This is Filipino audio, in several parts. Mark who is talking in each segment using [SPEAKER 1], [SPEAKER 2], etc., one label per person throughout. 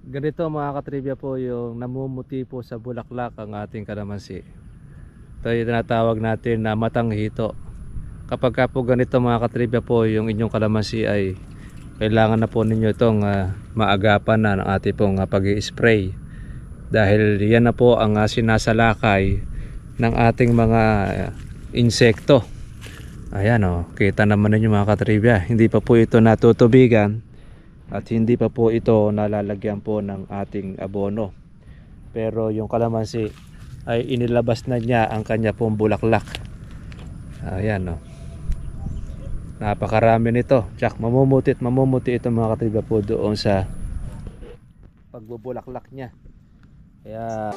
[SPEAKER 1] Ganito mga katribya po yung namumuti po sa bulaklak ang ating kalamansi. Ito yung tinatawag natin na matang hito. Kapag ka po ganito mga katribya po yung inyong kalamansi ay kailangan na po ninyo itong maagapan na ng ating pong pag-i-spray. Dahil yan na po ang sinasalakay ng ating mga insekto. Ayan kita naman ninyo mga katribya, hindi pa po ito natutubigan. At hindi pa po ito nalalagyan po ng ating abono. Pero yung kalamansi ay inilabas na niya ang kanya pong bulaklak. Ayan napakarami nito. Tsak mamumuti ito mga katriba po doon sa pagbubulaklak niya. Kaya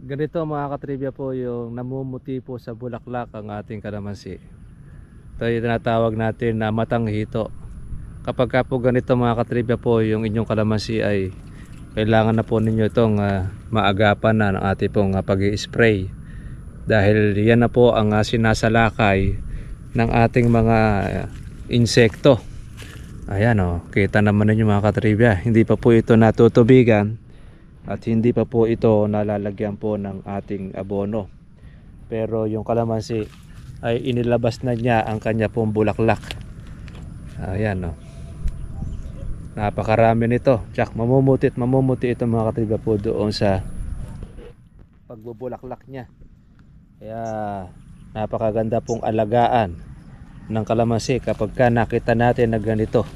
[SPEAKER 1] ganito mga katribya po yung namumuti po sa bulaklak ang ating kalamansi. Ito yung tinatawag natin na matang hito. Kapag ka po ganito mga katribya po yung inyong kalamansi ay kailangan na po ninyo itong maagapan na ng ating pong pag-i-spray. Dahil yan na po ang sinasalakay ng ating mga insekto. Ayan kita naman ninyo mga katribya, hindi pa po ito natutubigan. At hindi pa po ito nalalagyan po ng ating abono. Pero yung kalamansi ay inilabas na niya ang kanya pong bulaklak. Ayan napakarami nito. Tsak mamumuti ito mga katriba po doon sa pagbubulaklak niya. Kaya napakaganda pong alagaan ng kalamansi kapag ka nakita natin na ganito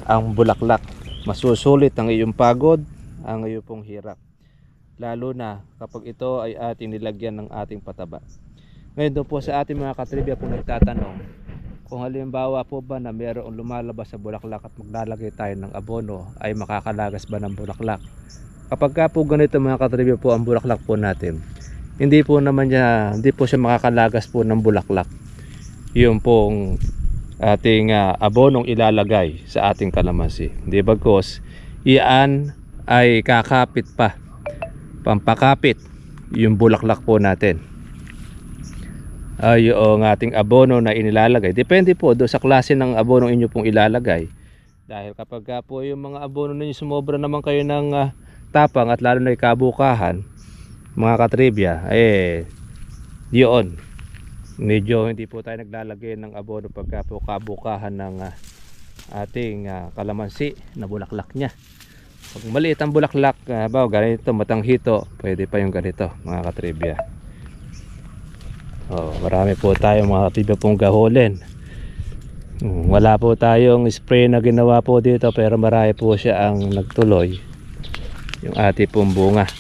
[SPEAKER 1] ang bulaklak. Masusulit ang iyong pagod, ang iyong pong hirap, lalo na kapag ito ay ating nilagyan ng ating pataba. Ngayon doon po sa ating mga katribya po nagtatanong kung halimbawa po ba na mayroong lumalabas sa bulaklak at maglalagay tayo ng abono ay makakalagas ba ng bulaklak. Kapag ka po ganito mga katribya po ang bulaklak po natin, hindi po siya makakalagas po ng bulaklak yung pong ating abonong ilalagay sa ating kalamansi. Hindi bagkos iyan ay kakapit pa, pampakapit yung bulaklak po natin, yung ating abono na inilalagay. Depende po doon sa klase ng abono inyo pong ilalagay. Dahil kapag po yung mga abono ninyo sumobra naman kayo ng tapang at lalo na ikabukahan mga katribya, yun medyo hindi po tayo naglalagay ng abono pagka po kabukahan ng ating kalamansi na bulaklak nya. Pag maliit ang bulaklak, ganito matang hito, pwede pa yung ganito mga katribya. Marami po tayong mga katribya pong gahulin. Wala po tayong spray na ginawa po dito, pero marami po siya ang nagtuloy yung ating pong bunga.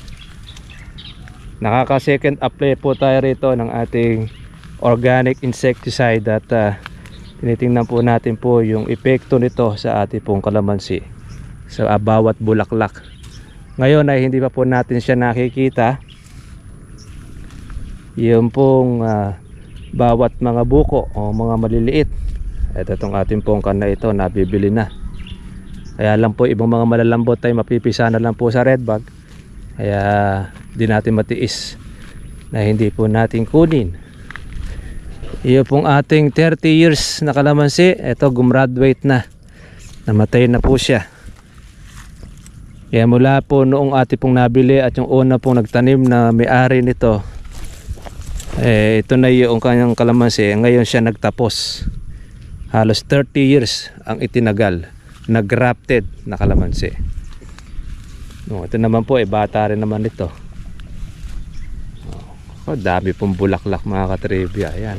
[SPEAKER 1] Nakaka second apply po tayo rito ng ating organic insecticide at tinitingnan po natin po yung epekto nito sa ating pong kalamansi sa bawat bulaklak. Ngayon ay hindi pa po natin siya nakikita yung pong bawat mga buko o mga maliliit. Ito itong ating pong kana ito nabibili na. Kaya lang po ibang mga malalambot ay mapipisa na lang po sa red bag. Kaya di natin matiis na hindi po natin kunin. Iyo pong ating 30 years na kalamansi, ito gumraduate na, namatay na po siya. Kaya mula po noong ating pong nabili at yung una pong nagtanim na may-ari nito, ito na yung kanyang kalamansi. Ngayon siya nagtapos. Halos 30 years ang itinagal na grafted na kalamansi. Ito naman po bata rin naman ito. Dami pong bulaklak mga katribya. Ayan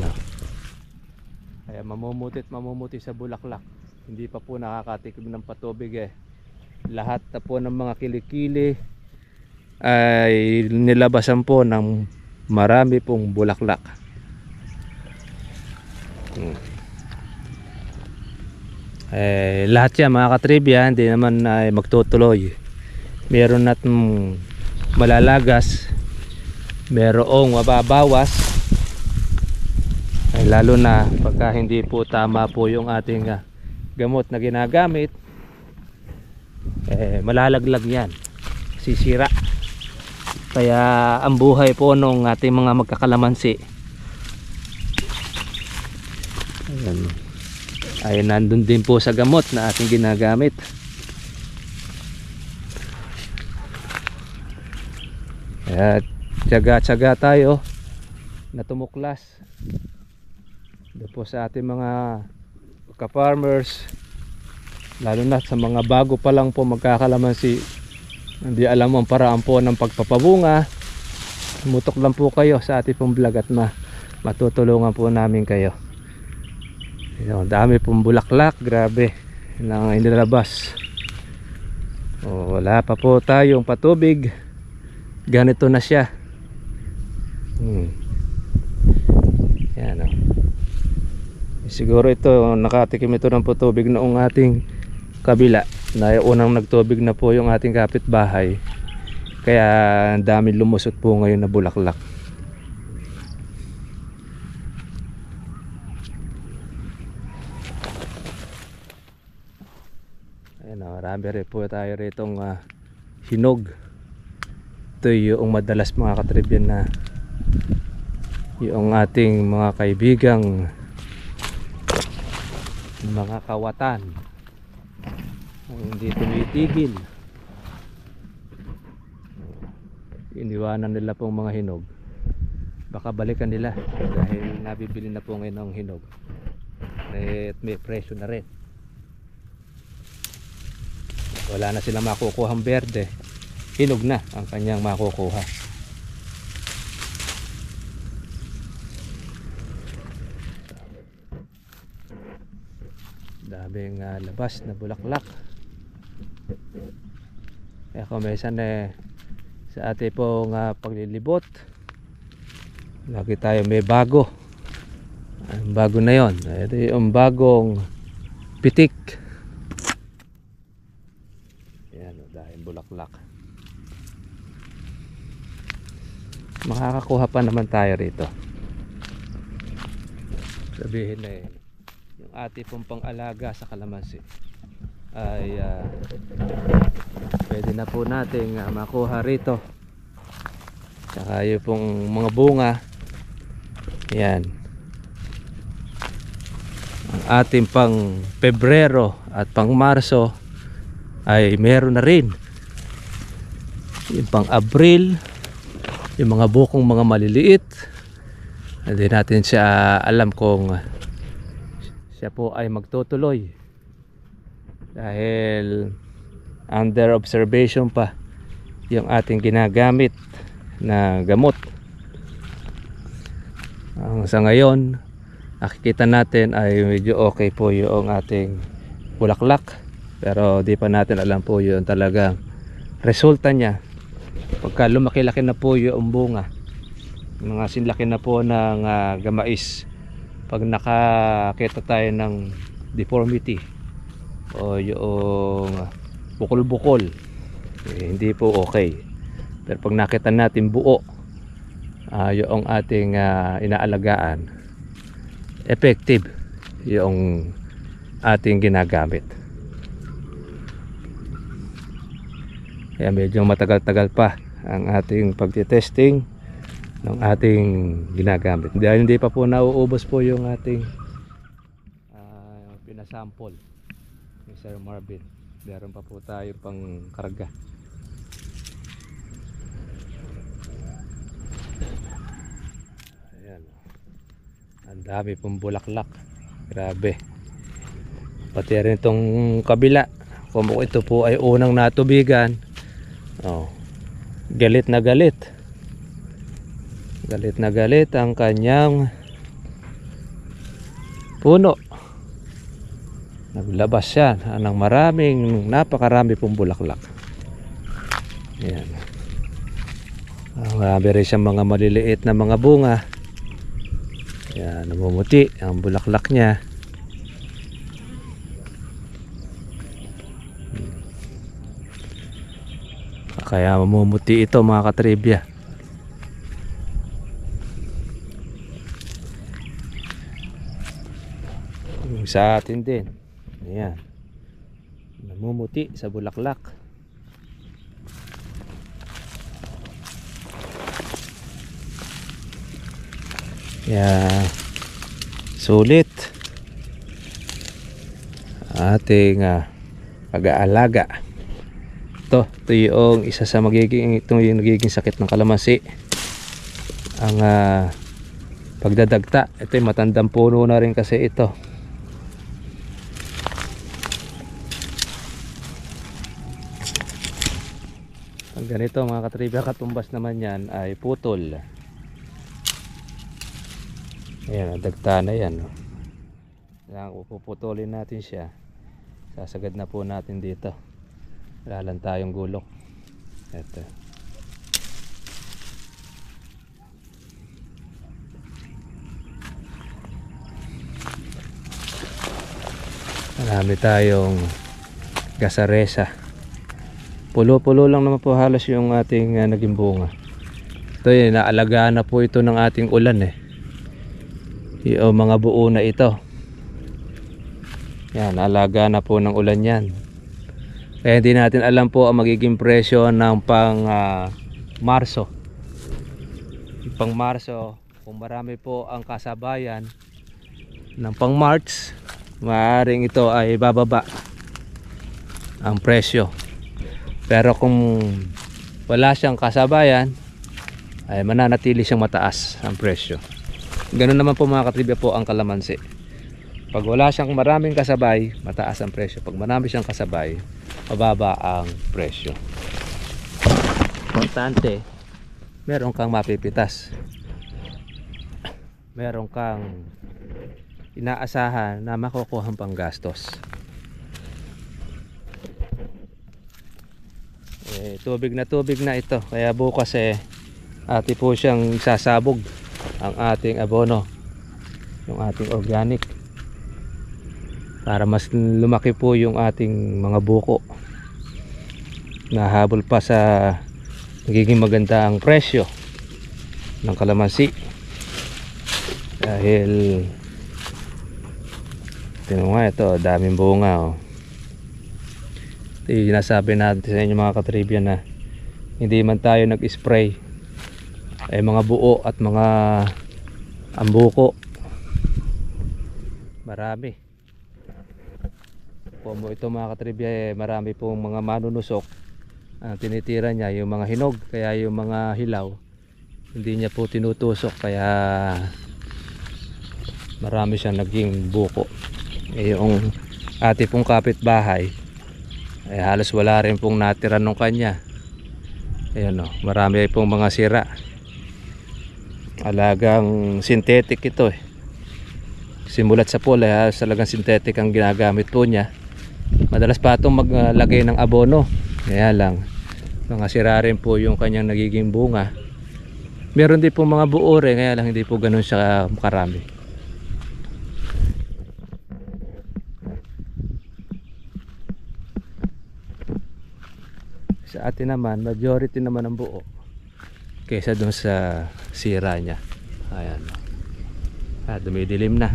[SPEAKER 1] Kaya mamumuti sa bulaklak. Hindi pa po nakakatikim ng patubig Lahat na po ng mga kilikili ay nilabasan po ng marami pong bulaklak. Lahat yan mga katribya hindi naman ay magtutuloy. Meron natong malalagas, merong mababawas, lalo na pagka hindi po tama po yung ating gamot na ginagamit. malalaglag yan, sisira. Kaya ang buhay po nung ating mga magkakalamansi ay nandun din po sa gamot na ating ginagamit. Kaya tiyaga-tiyaga tayo na tumuklas doon po sa ating mga ka-farmers, lalo na sa mga bago pa lang po magkakalamansi, hindi alam ang paraan po ng pagpapabunga. Mutok lang po kayo sa ating pong vlog at matutulungan po namin kayo. Ang dami pong bulaklak, grabe nang inilabas. Wala pa po tayong patubig, ganito na siya. Yan, siguro ito nakatikim ito ng patubig noong ating kabila na unang nagtubig na po yung ating kapitbahay, kaya ang dami lumusot po ngayon na bulaklak. Marami rin po tayo ritong hinog. Ito yung madalas mga katribyan na yung ating mga kaibigang mga kawatan hindi tumitigil, iniwanan nila pong mga hinog. Baka balikan nila dahil nabibili na po ngayon ng hinog at may presyo na rin. Wala na silang makukuhang berde, hinog na ang kanyang makukuha. Daming labas na bulaklak. Kaya kung minsan sa ating pong paglilibot, lagi tayo may bago. Ang bago na yon, ito yung bagong pitik. Dahil bulaklak, makakakuha pa naman tayo rito. Sabihin na yung ating pong pang-alaga sa kalamansi ay pwede na po nating makuha rito. Saka yung pong mga bunga, yan, ang ating pang Pebrero at pang Marso ay meron na rin. Yung pang Abril, yung mga bukong mga maliliit, hindi natin siya alam kung siya po ay magtutuloy dahil under observation pa yung ating ginagamit na gamot. Sa ngayon nakikita natin ay medyo okay po yung ating bulaklak, pero di pa natin alam po yung talagang resulta niya pagka lumaki-laki na po yung bunga, mga sinlaki na po ng gamais. Pag nakakita tayo ng deformity o yung bukol-bukol, hindi po okay. Pero pag nakita natin buo yung ating inaalagaan, effective yung ating ginagamit. Kaya medyo matagal-tagal pa ang ating pagtitesting ng ating ginagamit. Dahil hindi pa po nauubos po yung ating pinasample ni Sir Marvin. Meron pa po tayo pang karga. Ayan. Ang dami pong bulaklak. Grabe. Pati rin itong kabila. Kung ito po ay unang natubigan, galit na galit. Galit na galit ang kanyang puno. Naglabas siya ng napakarami pong bulaklak. Ayan. Marami rin siyang mga maliliit na mga bunga. Ayan, namumuti ang bulaklak niya. Kaya mamumuti ito mga katribya. Sa atin din, ayan, namumuti sa bulaklak. Kaya sulit ating pag-aalaga. Ito yung isa sa ito yung nagiging sakit ng kalamansi, ang pagdadagta. Ito yung matandang puno na rin kasi ito. Ang ganito mga katribya, katumbas naman yan ay putol. Ayan, dagta na yan. Puputulin natin siya. Sasagad na po natin dito. Wala lang tayong gulok. Ito. Marami tayong gasaresa. Pulo-pulo lang naman po halos yung ating naging bunga. Ito yun, naalagaan na po ito ng ating ulan yung mga buo na ito. Yan, naalagaan na po ng ulan yan. Kaya hindi natin alam po ang magiging presyo ng pang Marso. Pang Marso, kung marami po ang kasabayan ng pang March, maaaring ito ay bababa ang presyo. Pero kung wala siyang kasabayan, ay mananatili siyang mataas ang presyo. Ganun naman po mga katribya po ang kalamansi. Pag wala siyang maraming kasabay, mataas ang presyo. Pag marami siyang kasabay, mababa ang presyo. Importante, meron kang mapipitas. Meron kang inaasahan na makukuhang panggastos. Tubig na ito. Kaya bukas ati po siyang sasabog ang ating abono, yung ating organic, para mas lumaki po yung ating mga buko, nahabol pa sa nagiging maganda ang presyo ng kalamansi. Dahil tingnan nga ito, daming bunga Ito yung sinasabi natin sa inyo mga katribya, na hindi man tayo nag-spray, ay mga buo at mga ambuko marami po mo ito mga katribya. Marami pong mga manunusok ang tinitira niya, yung mga hinog. Kaya yung mga hilaw hindi niya po tinutusok, kaya marami siyang naging buko. Yung ate pong kapitbahay ay halos wala rin pong natira nung kanya. Ayan marami pong mga sira. Alagang synthetic ito Simulat sa pool talagang synthetic ang ginagamit po niya. Madalas pa itong maglagay ng abono, kaya lang mga sira rin po yung kanyang nagiging bunga. Meron din po mga buo rin, kaya lang hindi po ganun siya karami. Sa atin naman, majority naman ang buo kaysa dun sa sira niya. Ayan, dumidilim na.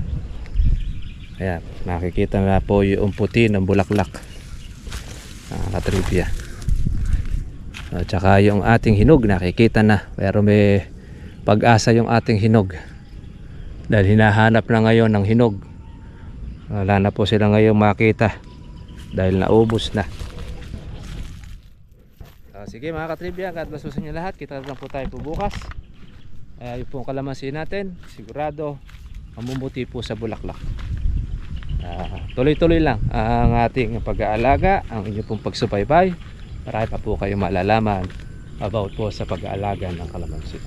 [SPEAKER 1] Ayan, nakikita na po yung puti ng bulaklak, katribya. At saka yung ating hinog nakikita na, pero may pag-asa yung ating hinog dahil hinahanap na ngayon ng hinog. Wala na po sila ngayon makita dahil naubos na. Sige mga katribya, God bless sa inyo lahat. Kita lang po tayo po bukas. Yung pong kalamansi natin, sigurado mamumuti po sa bulaklak. Tuloy-tuloy lang ang ating pag-aalaga, ang inyong pong pagsubaybay. Marami pa po kayong malalaman about po sa pag-aalaga ng kalamansi.